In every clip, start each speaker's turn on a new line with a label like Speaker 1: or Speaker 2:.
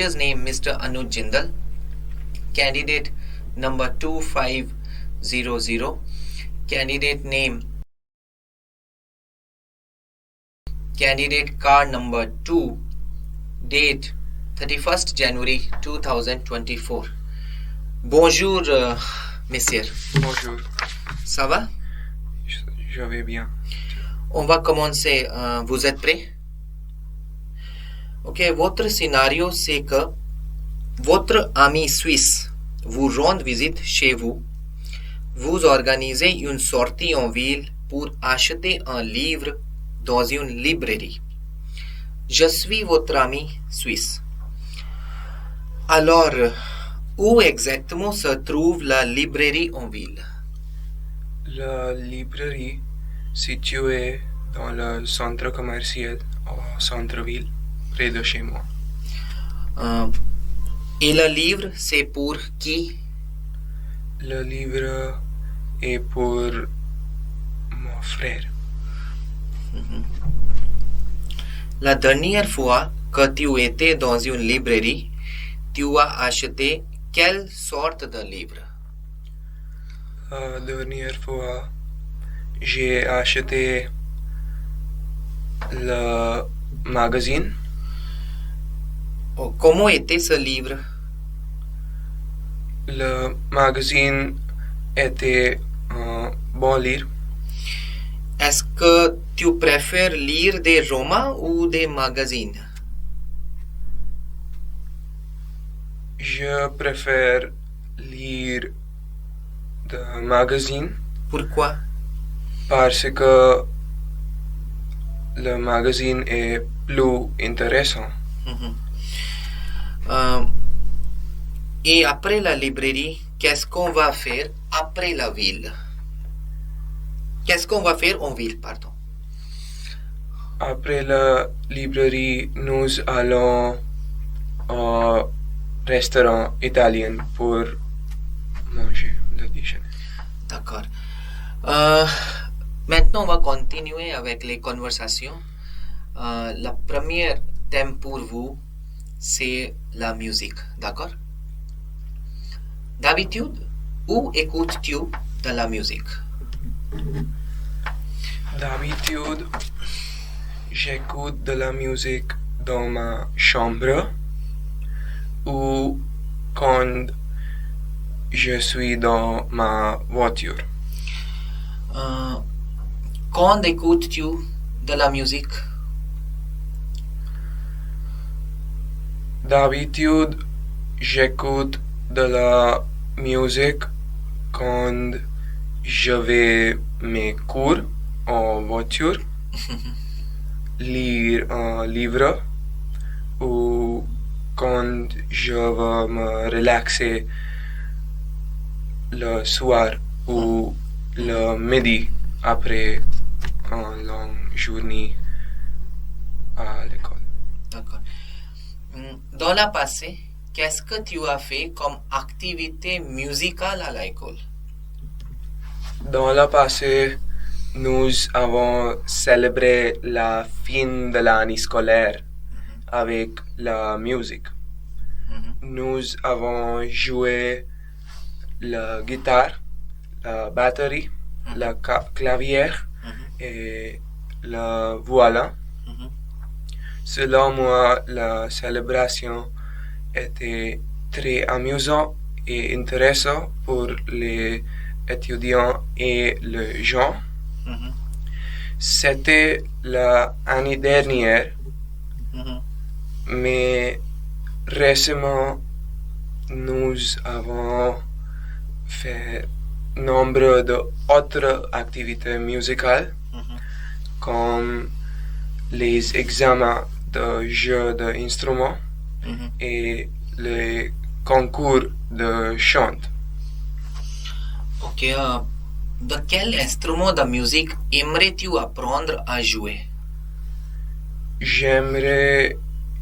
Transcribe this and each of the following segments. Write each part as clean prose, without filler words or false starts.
Speaker 1: teacher's name Mr. Anuj Jindal, candidate number 2500, candidate card number 2, date 31st January 2024. Bonjour, messieurs.
Speaker 2: Bonjour,
Speaker 1: Ça va?
Speaker 2: je vais bien.
Speaker 1: On va commencer. Vous êtes prêts? Ok, votre scénario, c'est que votre ami suisse vous rend visite chez vous. Vous organisez une sortie en ville pour acheter un livre dans une librairie. Je suis votre ami suisse. Alors, où exactement se trouve la librairie en ville?
Speaker 2: La librairie située dans le centre commercial au centre-ville, près de chez moi.
Speaker 1: Et le livre, c'est pour qui?
Speaker 2: Le livre est pour mon frère.
Speaker 1: La dernière fois que tu étais dans une librairie, tu as acheté quelle sorte de livre?
Speaker 2: La dernière fois, j'ai acheté le magazine.
Speaker 1: Oh, comment était ce livre?
Speaker 2: Le magazine était un bon livre.
Speaker 1: Est-ce que tu préfères lire des romans ou des magazines?
Speaker 2: Je préfère lire des magazines
Speaker 1: Pourquoi?
Speaker 2: parce que le magazine est plus intéressant.
Speaker 1: Et après la librairie, qu'est-ce qu'on va faire après la ville? Qu'est-ce qu'on va faire en ville, pardon?
Speaker 2: Après la librairie, nous allons au restaurant italien pour manger le déjeuner.
Speaker 1: D'accord. Maintenant, on va continuer avec les conversations. La première thème pour vous, c'est la musique, d'accord? D'habitude, où écoutes-tu de la musique?
Speaker 2: D'habitude, j'écoute de la musique dans ma chambre ou quand je suis dans ma voiture.
Speaker 1: Quand écoutes-tu de la musique?
Speaker 2: D'habitude, j'écoute de la musique quand je vais mes cours en voiture, lire un livre ou quand je veux me relaxer le soir ou le midi après une longue journée à l'école.
Speaker 1: D'accord. Dans le passé, qu'est-ce que tu as fait comme activité musicale à l'école?
Speaker 2: Dans le passé, nous avons célébré la fin de l'année scolaire avec la musique. Nous avons joué la guitare, la batterie, la clavier et la violon. Selon moi, la célébration était très amusante et intéressante pour les étudiants et les gens. C'était l'année dernière, mais récemment, nous avons fait nombre d'autres activités musicales, comme les examens de jeux d'instruments et les concours de chant.
Speaker 1: Ok, de quel instrument de musique aimerais-tu apprendre à jouer?
Speaker 2: J'aimerais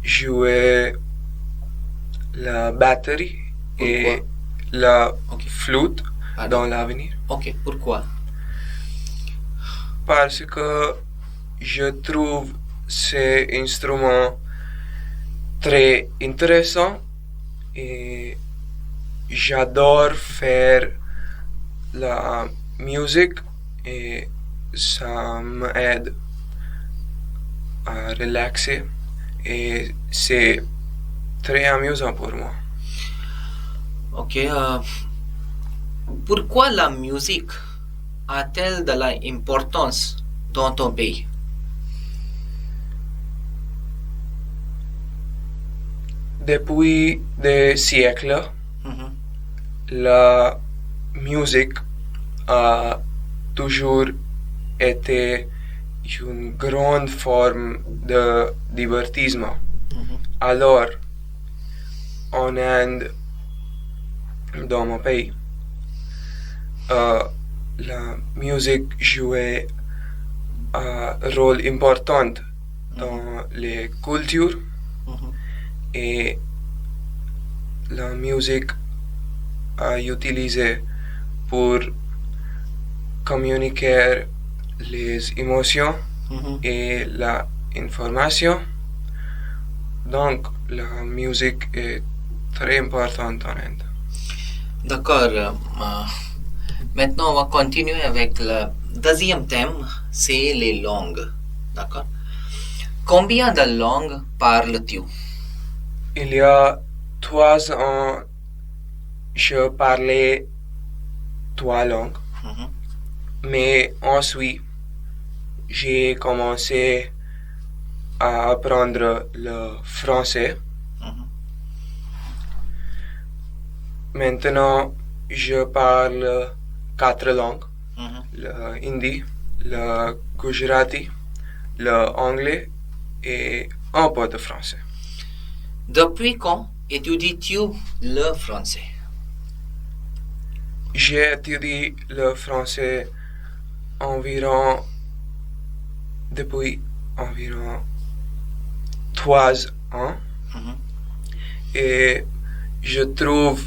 Speaker 2: jouer la batterie et la flûte dans l'avenir.
Speaker 1: Ok, pourquoi?
Speaker 2: Parce que je trouve ces instruments très intéressant et j'adore faire la musique et ça m'aide à relaxer et c'est très amusant pour moi.
Speaker 1: Ok. Pourquoi la musique a-t-elle de l'importance dans ton pays?
Speaker 2: Depuis des siècles,
Speaker 1: Mhm,
Speaker 2: la musique a toujours été une grande forme de divertissement.
Speaker 1: mhm,
Speaker 2: Alors, en Inde, dans mon pays, la musique jouait un rôle important dans les cultures
Speaker 1: mhm.
Speaker 2: et la musique a utilisé pour communiquer les émotions
Speaker 1: Mhm.
Speaker 2: et la information. Donc, la musique est très importante en Inde.
Speaker 1: D'accord. Maintenant, on va continuer avec le deuxième thème, c'est les langues. D'accord. Combien de langues parles-tu?
Speaker 2: Il y a 3 ans, je parlais 3 langues,
Speaker 1: Mhm,
Speaker 2: mais ensuite, j'ai commencé à apprendre le français.
Speaker 1: mhm.
Speaker 2: Maintenant, je parle 4 langues,
Speaker 1: Mhm.
Speaker 2: le hindi, le gujarati, le anglais et un peu de français.
Speaker 1: Depuis quand étudies-tu le français?
Speaker 2: J'ai étudié le français environ depuis environ 3 ans
Speaker 1: Mhm,
Speaker 2: et je trouve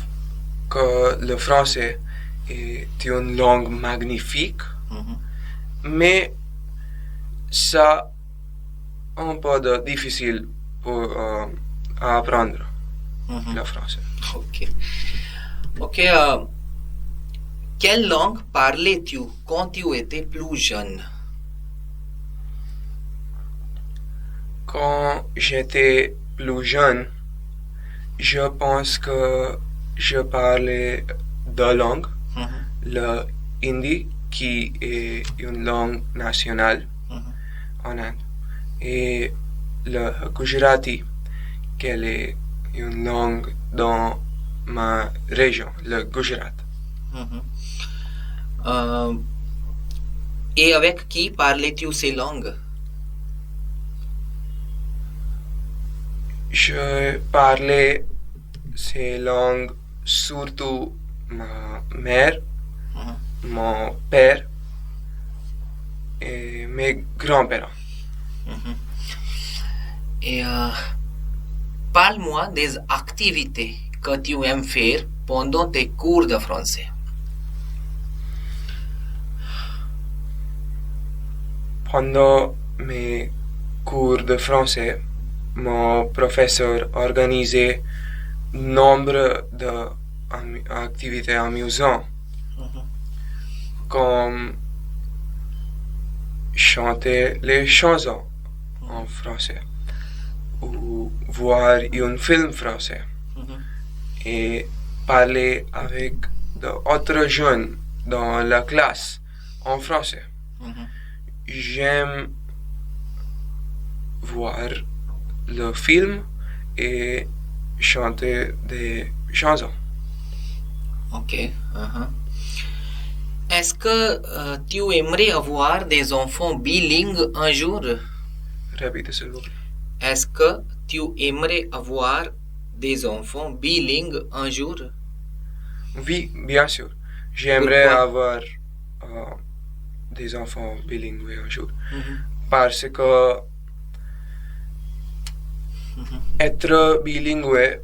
Speaker 2: que le français est une langue magnifique,
Speaker 1: mhm.
Speaker 2: mais ça un peu de difficile pour apprendre
Speaker 1: Mhm.
Speaker 2: le français.
Speaker 1: Ok. Ok. Quelle langue parlais-tu quand tu étais plus jeune?
Speaker 2: Quand j'étais plus jeune, je pense que je parlais 2 langues,
Speaker 1: Mhm,
Speaker 2: le hindi qui est une langue nationale
Speaker 1: mhm.
Speaker 2: en Inde et le gujarati qui est une langue dans ma région, le Gujarat.
Speaker 1: Mhm. Euh, et avec qui parlais-tu ces langues?
Speaker 2: Je parlais ces langues surtout ma mère,
Speaker 1: Mhm.
Speaker 2: mon père et mes grands-parents.
Speaker 1: Mhm. Et parle-moi des activités que tu aimes faire pendant tes cours de français.
Speaker 2: Pendant mes cours de français, mon professeur organisait nombre d'activités amusantes
Speaker 1: Mhm,
Speaker 2: comme chanter les chansons en français ou voir un film français
Speaker 1: mhm,
Speaker 2: et parler avec d'autres jeunes dans la classe en français.
Speaker 1: mhm.
Speaker 2: J'aime voir le film et chanter des chansons.
Speaker 1: Ok. Mhm. Est-ce que tu aimerais avoir des enfants bilingues un jour?
Speaker 2: Répétez s'il vous plaît.
Speaker 1: Est-ce que tu aimerais avoir des enfants bilingues un jour?
Speaker 2: Oui, bien sûr. J'aimerais
Speaker 1: Pourquoi?
Speaker 2: avoir euh, des enfants bilingues un jour.
Speaker 1: Mhm,
Speaker 2: Parce que
Speaker 1: mhm,
Speaker 2: être bilingue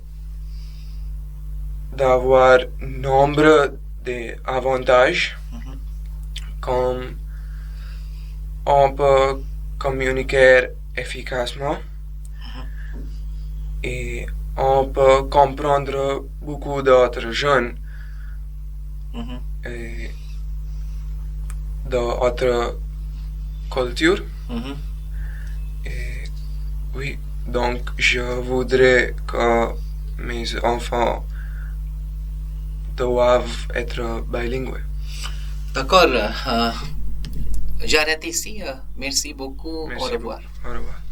Speaker 2: d'avoir nombre d'avantages
Speaker 1: mhm,
Speaker 2: comme on peut communiquer efficacement, Et on peut comprendre beaucoup d'autres jeunes
Speaker 1: Mhm.
Speaker 2: et d'autres cultures.
Speaker 1: Mhm.
Speaker 2: Et oui, donc je voudrais que mes enfants doivent être bilingues.
Speaker 1: D'accord. J'arrête ici. Merci beaucoup.
Speaker 2: Merci
Speaker 1: Au revoir.
Speaker 2: beaucoup. Au revoir.